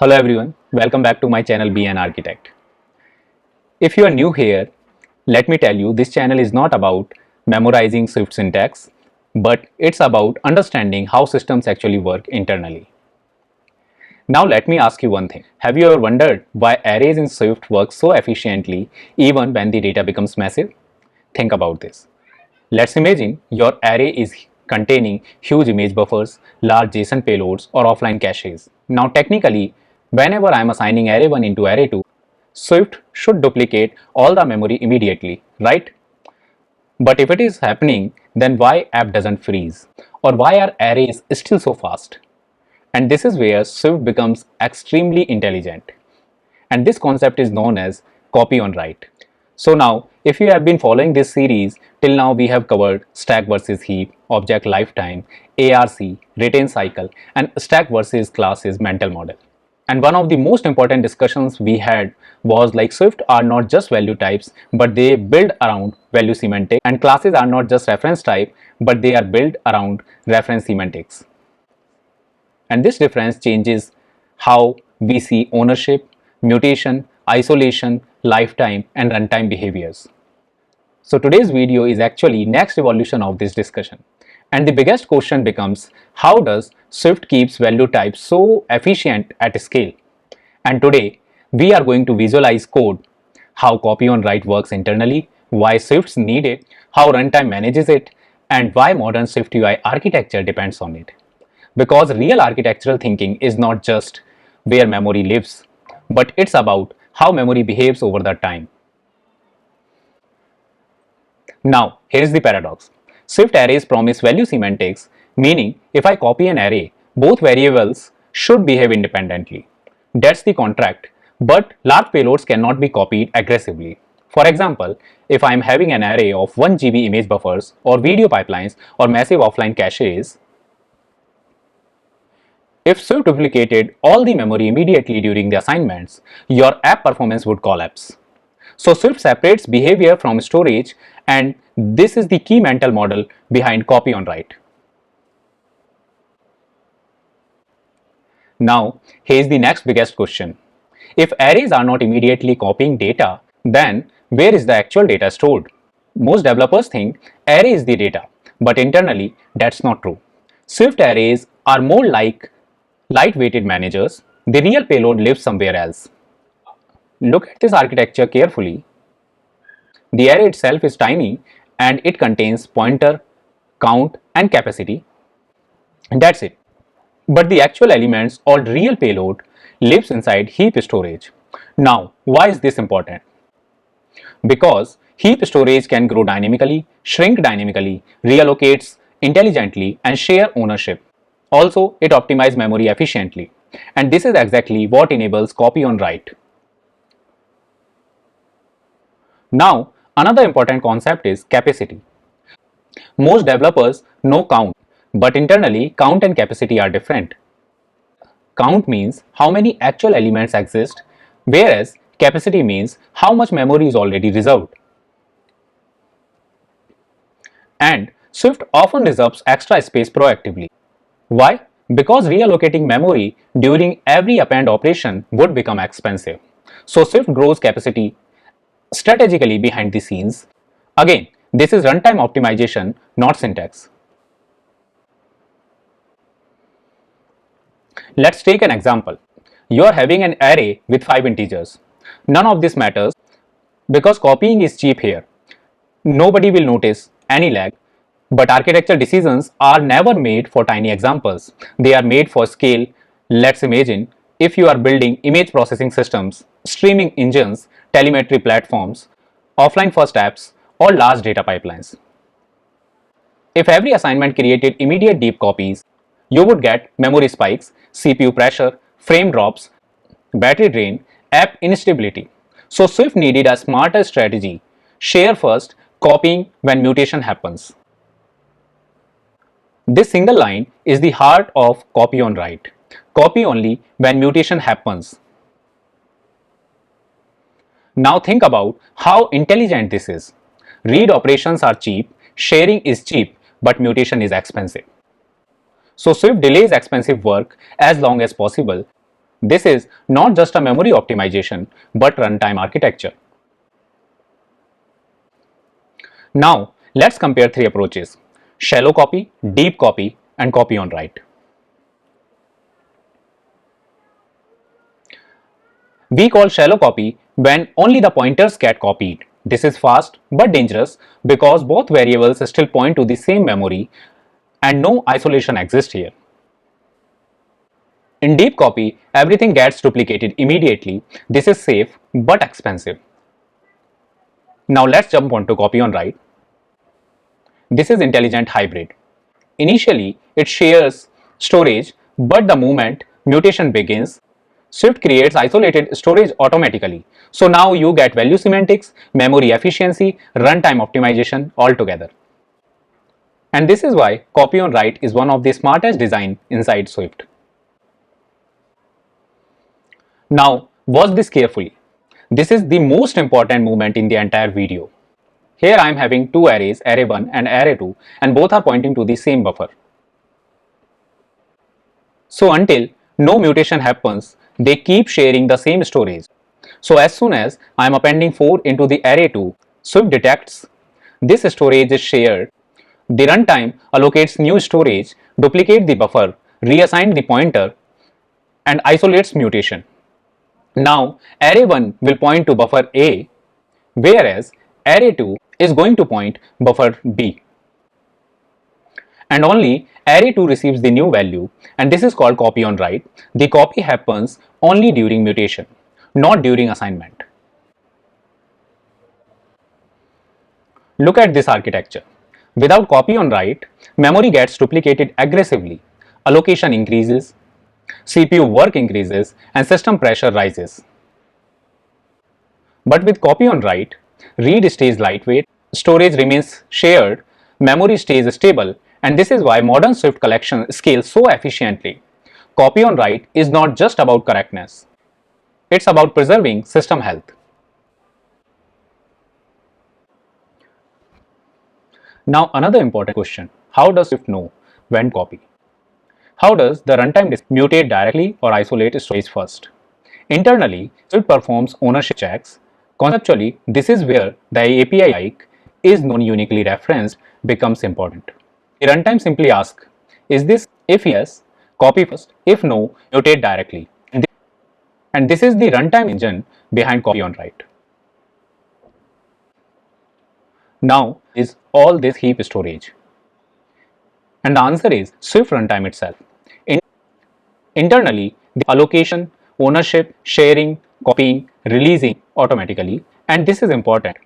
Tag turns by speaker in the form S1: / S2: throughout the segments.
S1: Hello everyone, welcome back to my channel Be an Architect. If you are new here, let me tell you this channel is not about memorizing Swift syntax, but it's about understanding how systems actually work internally. Now let me ask you one thing. Have you ever wondered why arrays in Swift work so efficiently even when the data becomes massive? Think about this. Let's imagine your array is containing huge image buffers, large JSON payloads, or offline caches. Now, technically, whenever I am assigning array 1 into array 2, Swift should duplicate all the memory immediately, right? But if it is happening, then why app doesn't freeze? Or why are arrays still so fast? And this is where Swift becomes extremely intelligent. And this concept is known as copy on write. So now, if you have been following this series, till now we have covered stack versus heap, object lifetime, ARC, retain cycle, and stack versus classes mental model. And one of the most important discussions we had was like Swift are not just value types, but they build around value semantics, and classes are not just reference type, but they are built around reference semantics. And this difference changes how we see ownership, mutation, isolation, lifetime, and runtime behaviors. So today's video is actually next evolution of this discussion. And the biggest question becomes, how does Swift keeps value types so efficient at scale? And today we are going to visualize code, how copy on write works internally, why Swifts need it, how runtime manages it, and why modern SwiftUI architecture depends on it. Because real architectural thinking is not just where memory lives, but it's about how memory behaves over the time. Now, here is the paradox. Swift arrays promise value semantics, meaning if I copy an array, both variables should behave independently. That's the contract, but large payloads cannot be copied aggressively. For example, if I am having an array of 1 GB image buffers or video pipelines or massive offline caches, if Swift duplicated all the memory immediately during the assignments, your app performance would collapse. So Swift separates behavior from storage, and this is the key mental model behind copy on write. Now, here's the next biggest question. If arrays are not immediately copying data, then where is the actual data stored? Most developers think array is the data, but internally that's not true. Swift arrays are more like light-weighted managers. The real payload lives somewhere else. Look at this architecture carefully. The array itself is tiny and it contains pointer, count, and capacity. And that's it. But the actual elements or real payload lives inside heap storage. Now, why is this important? Because heap storage can grow dynamically, shrink dynamically, reallocates intelligently, and share ownership. Also, it optimizes memory efficiently. And this is exactly what enables copy on write. Now, another important concept is capacity. Most developers know count, but internally count and capacity are different. Count means how many actual elements exist, whereas capacity means how much memory is already reserved. And Swift often reserves extra space proactively. Why? Because reallocating memory during every append operation would become expensive. So Swift grows capacity strategically behind the scenes. Again, this is runtime optimization, not syntax. Let's take an example. You are having an array with 5 integers. None of this matters because copying is cheap here. Nobody will notice any lag. But architectural decisions are never made for tiny examples. They are made for scale. Let's imagine if you are building image processing systems, streaming engines, telemetry platforms, offline first apps, or large data pipelines. If every assignment created immediate deep copies, you would get memory spikes, CPU pressure, frame drops, battery drain, app instability. So Swift needed a smarter strategy. Share first, copying when mutation happens. This single line is the heart of copy on write. Copy only when mutation happens. Now think about how intelligent this is. Read operations are cheap, sharing is cheap, but mutation is expensive. So Swift delays expensive work as long as possible. This is not just a memory optimization, but runtime architecture. Now, let's compare three approaches: shallow copy, deep copy, and copy on write. We call shallow copy when only the pointers get copied. This is fast but dangerous because both variables still point to the same memory and no isolation exists here. In deep copy, everything gets duplicated immediately. This is safe but expensive. Now let's jump onto copy on write. This is intelligent hybrid. Initially, it shares storage, but the moment mutation begins, Swift creates isolated storage automatically. So now you get value semantics, memory efficiency, runtime optimization all together. And this is why copy on write is one of the smartest design inside Swift. Now, watch this carefully. This is the most important movement in the entire video. Here I am having two arrays, array 1 and array 2, and both are pointing to the same buffer. So until no mutation happens, they keep sharing the same storage. So as soon as I am appending 4 into the array 2, Swift detects this storage is shared. The runtime allocates new storage, duplicates the buffer, reassigns the pointer, and isolates mutation. Now array 1 will point to buffer A, whereas array 2 is going to point buffer B. And only array 2 receives the new value, and this is called copy on write. The copy happens only during mutation, not during assignment. Look at this architecture. Without copy on write, memory gets duplicated aggressively, allocation increases, CPU work increases, and system pressure rises. But with copy on write, read stays lightweight, storage remains shared, memory stays stable, and this is why modern Swift collection scales so efficiently. Copy on write is not just about correctness, it's about preserving system health. Now another important question: how does Swift know when to copy? How does the runtime mutate directly or isolate storage first? Internally, Swift performs ownership checks. Conceptually, this is where the API like is non-uniquely referenced becomes important. The runtime simply asks, is this? If yes, copy first. If no, mutate directly. And this is the runtime engine behind copy on write. Now is all this heap storage? And the answer is Swift runtime itself. Internally, the allocation, ownership, sharing, copying, releasing automatically, and this is important.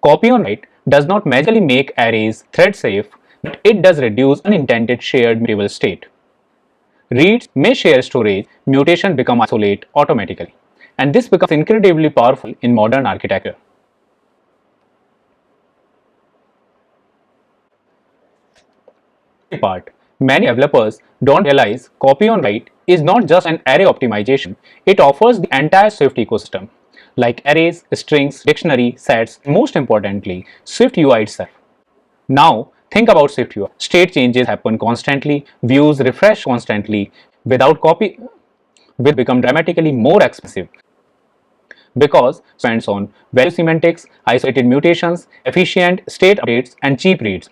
S1: Copy on write does not magically make arrays thread safe, but it does reduce unintended shared mutable state. Reads may share storage, mutation become isolate automatically, and this becomes incredibly powerful in modern architecture. Part, many developers don't realize copy on write is not just an array optimization, it offers the entire Swift ecosystem like arrays, strings, dictionary, sets, and most importantly, SwiftUI itself. Now think about SwiftUI. State changes happen constantly, views refresh constantly. Without copy, will become dramatically more expensive because it depends on value semantics, isolated mutations, efficient state updates, and cheap reads.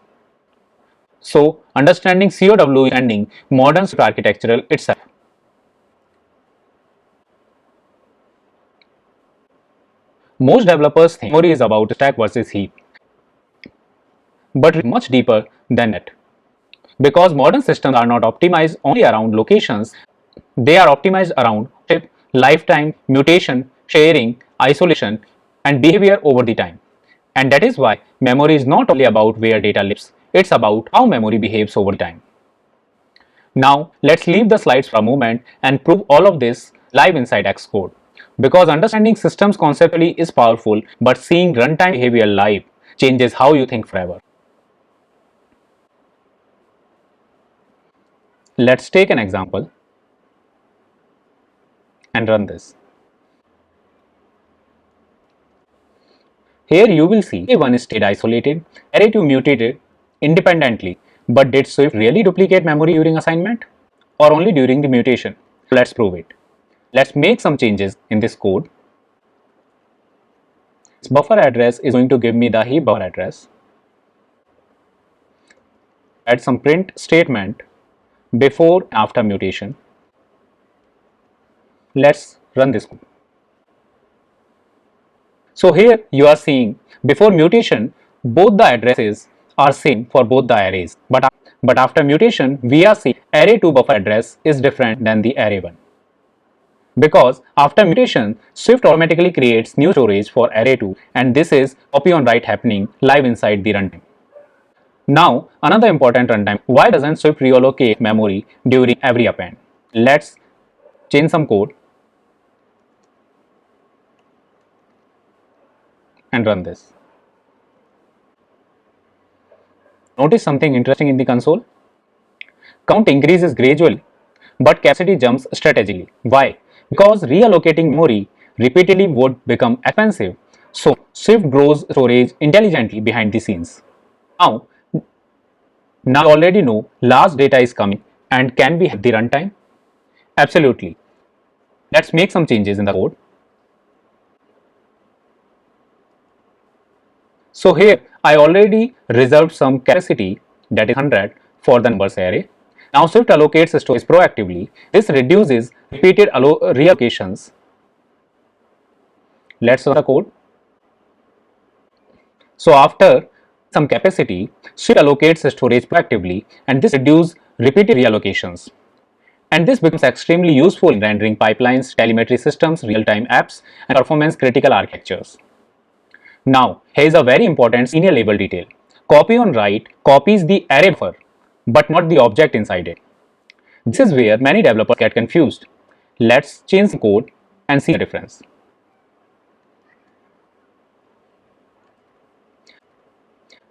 S1: So, understanding COW is understanding modern Swift architecture itself. Most developers think memory is about stack versus heap, but it's much deeper than that. Because modern systems are not optimized only around locations, they are optimized around lifetime, mutation, sharing, isolation, and behavior over the time. And that is why memory is not only about where data lives, it's about how memory behaves over time. Now, let's leave the slides for a moment and prove all of this live inside Xcode. Because understanding systems conceptually is powerful, but seeing runtime behavior live changes how you think forever. Let's take an example and run this. Here you will see array 1 stayed isolated, array 2 mutated independently, but did Swift really duplicate memory during assignment or only during the mutation? Let's prove it. Let's make some changes in this code. This buffer address is going to give me the heap buffer address. Add some print statement before and after mutation. Let's run this code. So here you are seeing before mutation both the addresses are same for both the arrays, but after mutation we are seeing array2 buffer address is different than the array1. Because after mutation, Swift automatically creates new storage for array2, and this is copy on write happening live inside the runtime. Now, another important runtime, why doesn't Swift reallocate memory during every append? Let's change some code and run this. Notice something interesting in the console? Count increases gradually, but capacity jumps strategically. Why? Because reallocating memory repeatedly would become expensive. So Swift grows storage intelligently behind the scenes. Now you already know large data is coming, and can we have the runtime? Absolutely. Let's make some changes in the code. So here I already reserved some capacity, that is 100, for the numbers array. Now Swift allocates storage proactively. This reduces repeated reallocations. Let's run the code. So after some capacity, Swift allocates storage proactively, and this reduces repeated reallocations. And this becomes extremely useful in rendering pipelines, telemetry systems, real-time apps, and performance-critical architectures. Now, here is a very important senior level detail. Copy on write copies the array buffer, but not the object inside it. This is where many developers get confused. Let's change the code and see the difference.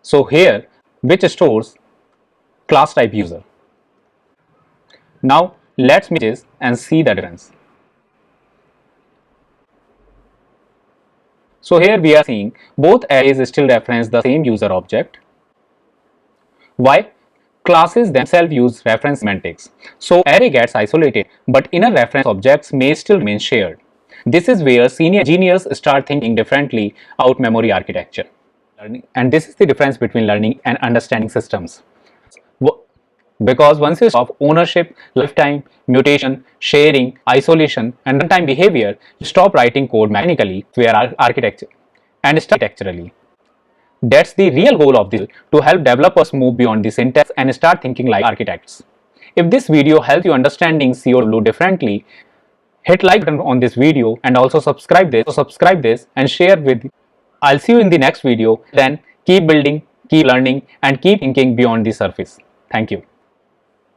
S1: So here, which stores class type user. Now let's make this and see the difference. So here we are seeing both arrays still reference the same user object. Why? Classes themselves use reference semantics. So array gets isolated, but inner reference objects may still remain shared. This is where senior engineers start thinking differently about memory architecture. And this is the difference between learning and understanding systems. Because once you stop ownership, lifetime, mutation, sharing, isolation, and runtime behavior, you stop writing code mechanically, where architecture and structurally. That's the real goal of this, to help developers move beyond the syntax and start thinking like architects. If this video helps you understanding COW differently, hit like button on this video and also subscribe this and share with. I'll see you in the next video. Then keep building, keep learning, and keep thinking beyond the surface. Thank you.